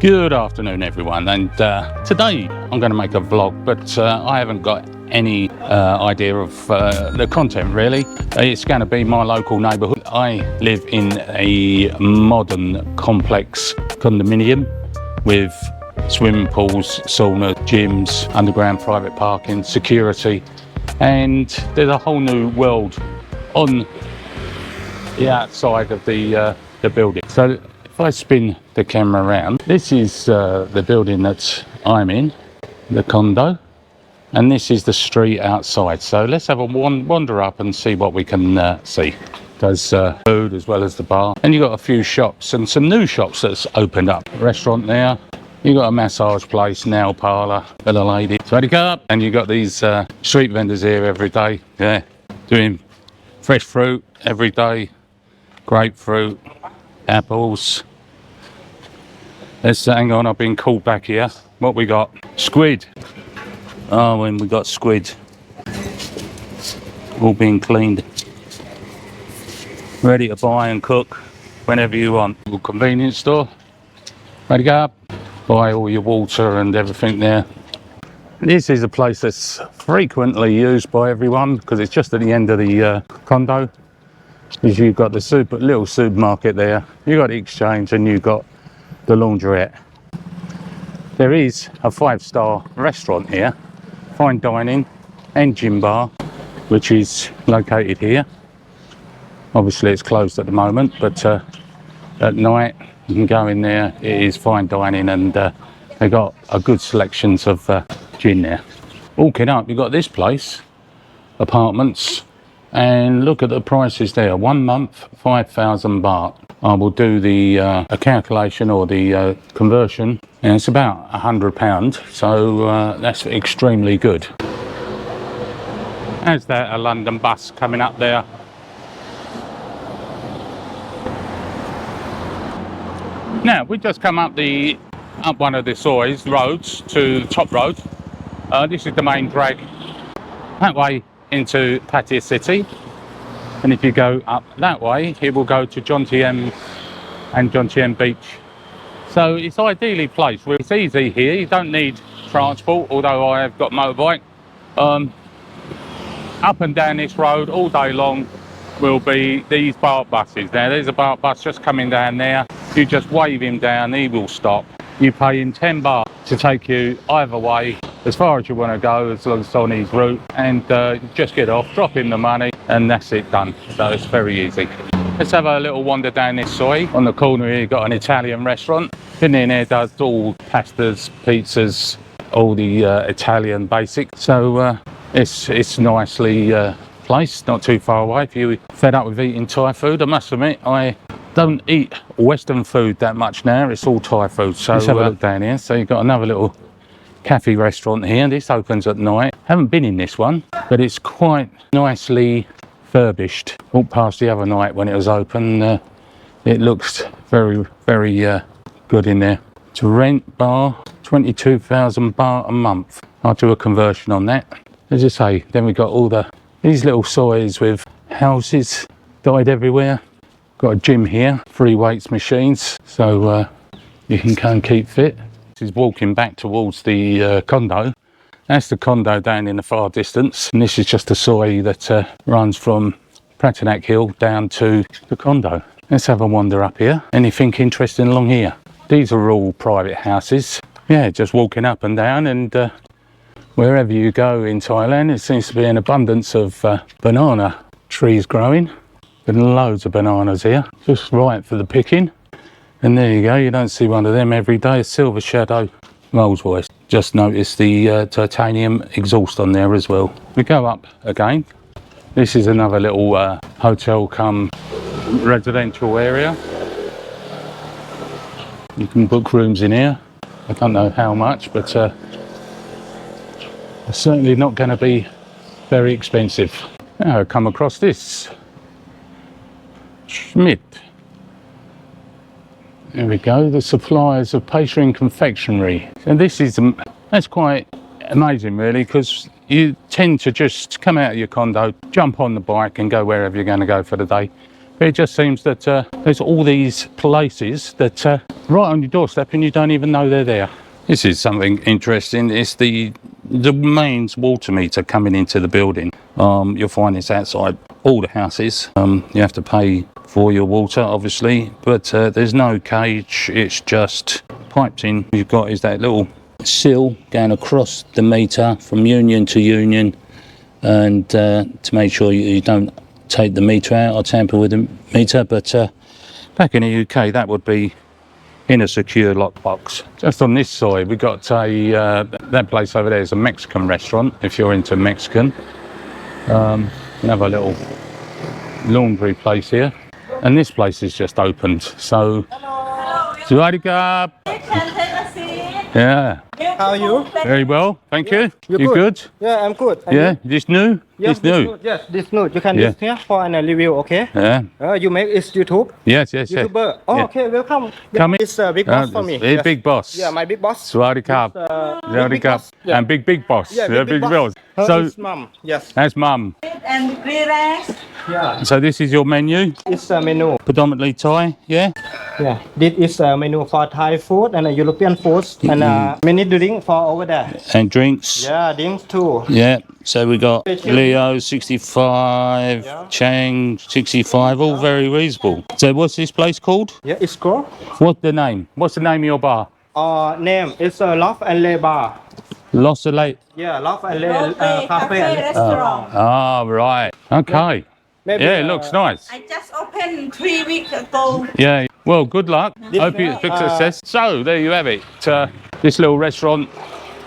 Good afternoon everyone, and today I'm going to make a vlog, but I haven't got any idea of the content really. It's going to be my local neighbourhood. I live in a modern complex condominium with swimming pools, sauna, gyms, underground private parking, security, and there's a whole new world on the outside of the building. So if I spin the camera around, this is the building that I'm in, the condo, and this is the street outside. So let's have a wander up and see what we can see. There's food as well as the bar, and you've got a few shops and some new shops that's opened up. Restaurant there, you've got a massage place, nail parlour for the lady. Ready up, and you've got these street vendors here every day, yeah, doing fresh fruit every day, grapefruit, apples. Let's hang on, I've been called back here. What we got? Squid. Oh, and we got squid. All being cleaned. Ready to buy and cook whenever you want. Little convenience store. Ready to go up. Buy all your water and everything there. This is a place that's frequently used by everyone because it's just at the end of the condo. Because you've got the little supermarket there, you've got the exchange, and you've got the laundrette. There is a 5-star restaurant here, fine dining and gym bar, which is located here. Obviously it's closed at the moment, but at night you can go in there. It is fine dining, and they've got a good selections of gin there. Walking up, you've got this place, apartments. And look at the prices there. 1 month, 5,000 baht. I will do the a calculation or the conversion, and it's about £100. So that's extremely good. Is there a London bus coming up there? Now we just come up one of the Soys roads to the top road. This is the main drag that way into Pattaya City, and if you go up that way it will go to Jomtien and Jomtien Beach. So it's ideally placed where it's easy here. You don't need transport, although I have got motorbike. Up and down this road all day long will be these BART buses. Now there's a BART bus just coming down there. You just wave him down, he will stop. You pay him 10 baht to take you either way as far as you want to go, as long as it's on his route, and just get off, drop him the money, and that's it, done. So it's very easy. Let's have a little wander down this side. On the corner here you've got an Italian restaurant. In there does all pastas, pizzas, all the Italian basics. So it's nicely placed, not too far away. If you're fed up with eating Thai food, I must admit I don't eat Western food that much now. It's all Thai food. So let's have a look down here. So you've got another little cafe restaurant here. This opens at night. Haven't been in this one, but it's quite nicely furbished. Walked past the other night when it was open. It looks very good in there. To rent bar, 22,000 baht a month. I'll do a conversion on that. As I say, then we've got all these little soys with houses dotted everywhere. Got a gym here, free weights machines, so you can go and keep fit. This is walking back towards the condo. That's the condo down in the far distance, and this is just a soy that runs from Pratanak Hill down to the condo. Let's have a wander up here. Anything interesting along here? These are all private houses. Yeah, just walking up and down, and wherever you go in Thailand, it seems to be an abundance of banana trees growing. And loads of bananas here, just right for the picking. And there you go, you don't see one of them every day. A Silver Shadow Rolls Royce. Just noticed the titanium exhaust on there as well. We go up again. This is another little hotel come residential area. You can book rooms in here. I don't know how much, but it's certainly not going to be very expensive. Now I come across this. Schmidt. There we go, the suppliers of pastry and confectionery. And this is, that's quite amazing really, because you tend to just come out of your condo, jump on the bike and go wherever you're going to go for the day. It just seems that there's all these places that right on your doorstep and you don't even know they're there. This is something interesting. It's the mains water meter coming into the building. You'll find this outside all the houses. You have to pay for your water, obviously, but there's no cage. It's just piped in. You've got is that little sill going across the meter from union to union, and to make sure you don't take the meter out or tamper with the meter. But back in the UK, that would be in a secure lockbox. Just on this side, we've got a that place over there is a Mexican restaurant. If you're into Mexican, another little laundry place here, and this place is just opened. So, Sawadika. Yeah. How are you? Very well, thank you. You're You good? Yeah, I'm good. And Yeah. you? This new? Yes, This new? Yes, this new. You can Yeah. list here for a review, okay? Yeah. You make is YouTube? Yes, yes, yes. YouTuber. Oh, Yeah. okay, welcome. Come in. It's big boss for me. Yes. Big boss. Yeah, my big boss. Sawadika. Big boss. Yeah. And big boss. Yeah, big boss. Her So is mom. Yes. that's mum. And relax. Yeah. So this is your menu, It's a menu. predominantly Thai, yeah? Yeah. This is a menu for Thai food and European food and many drink for over there. And drinks. Yeah, drinks too. Yeah. So we got Thank you. Leo 65, Yeah. Chang 65, all very reasonable. So what's this place called? Yeah, it's cool. What's the name? What's the name of your bar? Name is Love and Le Bar. Lost Late. Yeah, Love and Le Cafe and Restaurant. Ah, right. Okay. Maybe, Yeah, it looks nice. I just opened 3 weeks ago. Yeah. Well, good luck. This- Hope it's a big success. So there you have it. This little restaurant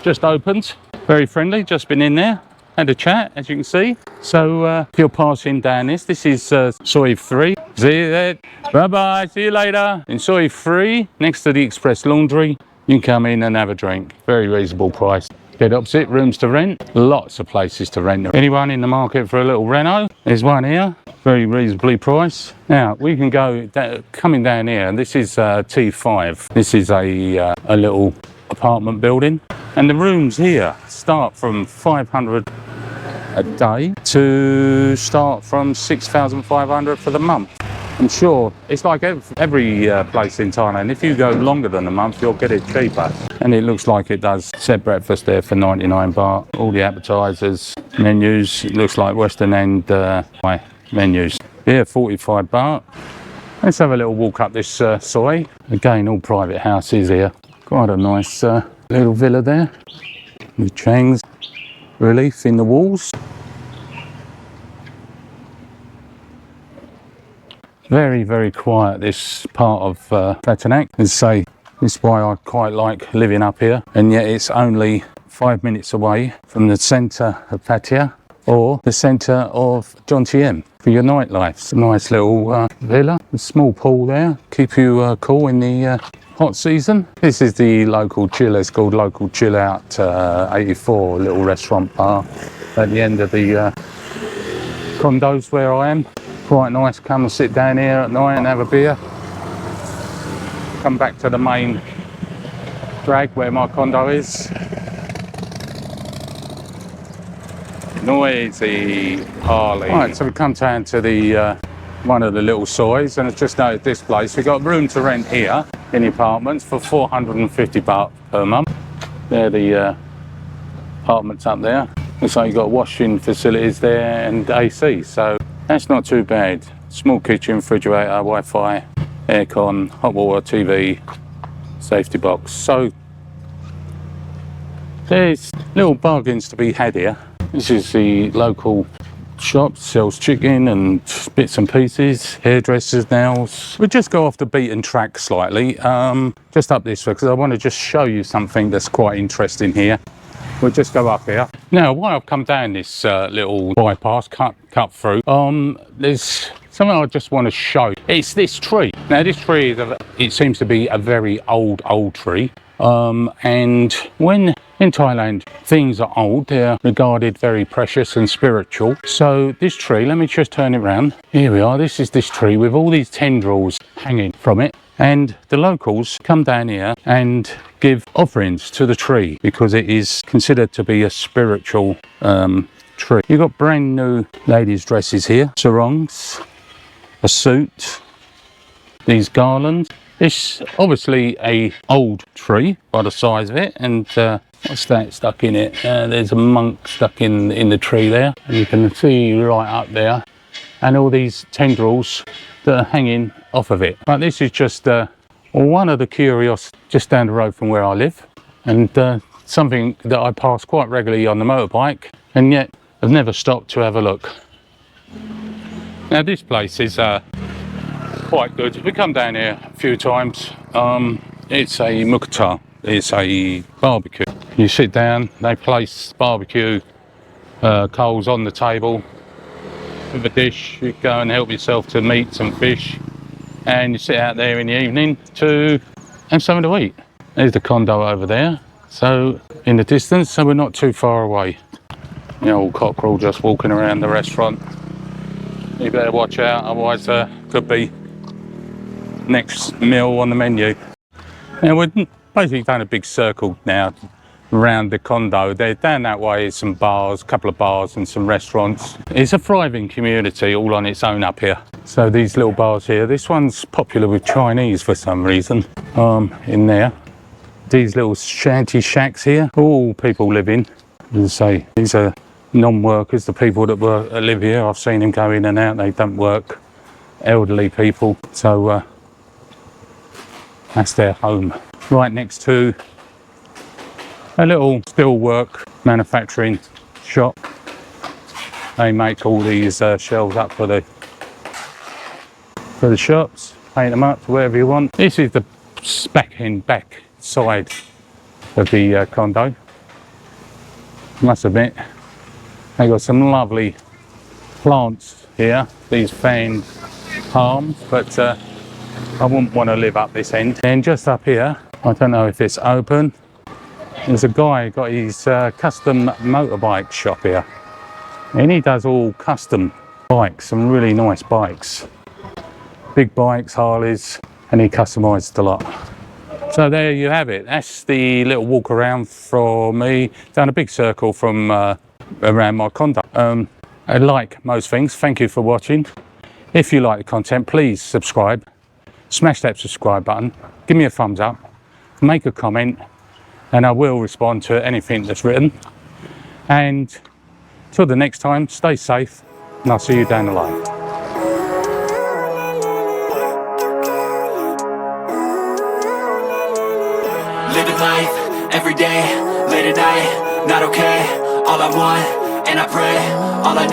just opened. Very friendly. Just been in there. Had a chat, as you can see. So if you're passing down this is Soi 3. See you there. Bye-bye. See you later. In Soi 3, next to the Express Laundry, you can come in and have a drink. Very reasonable price. Dead opposite, rooms to rent. Lots of places to rent. Anyone in the market for a little reno? There's one here. Very reasonably priced. Now, we can go, coming down here, and this is T5. This is a little apartment building. And the rooms here start from 500 a day to start from 6,500 for the month. I'm sure it's like every place in Thailand. If you go longer than a month, you'll get it cheaper. And it looks like it does. Set breakfast there for 99 baht. All the appetizers, menus. It looks like Western and Thai menus. Yeah, 45 baht. Let's have a little walk up this soi. Again, all private houses here. Quite a nice little villa there. With Chang's relief in the walls. Very, very quiet, this part of Phatanak. As I say, this is why I quite like living up here. And yet it's only 5 minutes away from the centre of Pattaya or the centre of Jomtien for your nightlife. It's a nice little villa, a small pool there, keep you cool in the hot season. This is the local chill, it's called Local Chill Out 84, little restaurant bar at the end of the condos where I am. Quite nice, come and sit down here at night and have a beer. Come back to the main drag where my condo is. Noisy Harley. Right, so we come down to the one of the little sois, and it's just noted this place. We've got room to rent here in the apartments for 450 baht per month. They're the apartments up there. Looks like you've got washing facilities there and AC, so that's not too bad. Small kitchen, refrigerator, Wi-Fi, aircon, hot water, TV, safety box. So there's little bargains to be had here. This is the local shop, sells chicken and bits and pieces, hairdressers, nails. We'll just go off the beaten track slightly, just up this way, because I want to just show you something that's quite interesting here. We'll just go up here. Now, while I've come down this little bypass, cut through, there's something I just want to show. It's this tree. Now, this tree, it seems to be a very old tree. And when in Thailand things are old, they're regarded very precious and spiritual. So this tree, let me just turn it around. Here we are, this is this tree with all these tendrils hanging from it. And the locals come down here and give offerings to the tree because it is considered to be a spiritual tree. You've got brand new ladies' dresses here, sarongs, a suit, these garlands. It's obviously a old tree by the size of it, and what's that stuck in it? There's a monk stuck in the tree there, and you can see right up there, and all these tendrils that are hanging off of it. But this is just one of the curios just down the road from where I live, and something that I pass quite regularly on the motorbike, and yet I've never stopped to have a look. Now this place is quite good. We come down here a few times. It's a mukta, it's a barbecue. You sit down, they place barbecue coals on the table with a dish. You go and help yourself to meats and fish, and you sit out there in the evening to have something to eat. There's the condo over there, so in the distance, so we're not too far away. The old cockerel just walking around the restaurant. You better watch out, otherwise could be next meal on the menu. Now we're basically done a big circle now around the condo. There down that way is some bars, a couple of bars and some restaurants. It's a thriving community all on its own up here. So these little bars here, this one's popular with Chinese for some reason, in there. These little Shanty Shacks here, all people live in. As I say, these are non-workers, the people that live here. I've seen them go in and out, they don't work. Elderly people, so that's their home. Right next to a little steelwork manufacturing shop. They make all these shelves up for the shops, paint them up to wherever you want. This is the back side of the condo. Must admit, they got some lovely plants here, these fan palms, but I wouldn't want to live up this end. And just up here, I don't know if it's open, there's a guy got his custom motorbike shop here, and he does all custom bikes, some really nice bikes, big bikes, Harleys, and he customised a lot. So there you have it. That's the little walk around for me, down a big circle from around my condo. Like most things, thank you for watching. If you like the content, please subscribe. Smash that subscribe button, give me a thumbs up, make a comment, and I will respond to anything that's written. And till the next time, stay safe, and I'll see you down the line. Living life, every day, late at night, not okay. All I want, and I pray, all I